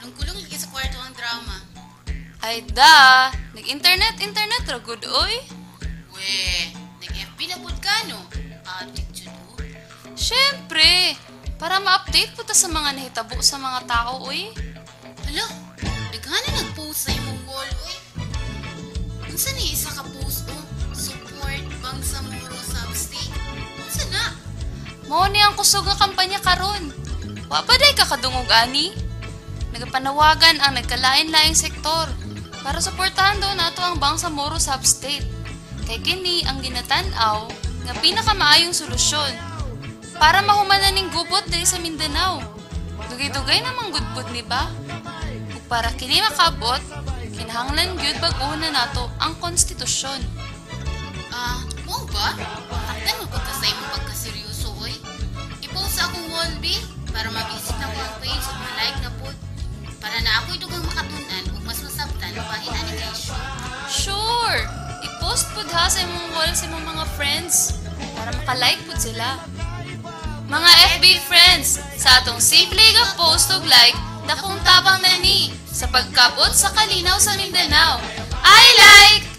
Kulong-kulong lagi sa kwarto ang drama. Ay da, nag-internet ra gud oy. We, nag-FB na pod ka no? Addict jud o. Syempre, para ma-update po ta sa mga nahitabo sa mga tao oy. Hala, daghan na nag-post sa imong wall, oy. Unsa ni isa ka post o? Support Bangsamoro Substate. Unsa na? Mao ni ang kusog nga kampanya karon. Wa pa day kakadungog ani. Nagapanawagan ang nagkalain-laing sektor para suportahan daw nato ang Bangsamoro Substate. Kay kini ang ginatan-aw nga pinakamaayong solusyon para mahumanan ning gubot diri sa Mindanao. Dugay-dugay namang gudbot ni ba? Ug para kini makabot, kinahanglan gyud bag-o na nato ang konstitusyon. Mo ba? Hakdan mo pagka sa imong pagkaseryoso, oy. I-post sa akong wall, B, para mabisit na ko ang page at ma-like na po. Para na ako'y dugang makatunan ug mas masabtan bahin ani nga issue. Sure! I-post pud ha sa imong wall sa imong mga friends para makalike pud sila. Mga FB friends, sa atong simple nga post ug like, dakong tabang na ni sa pagkabot sa kalinaw sa Mindanao. I like!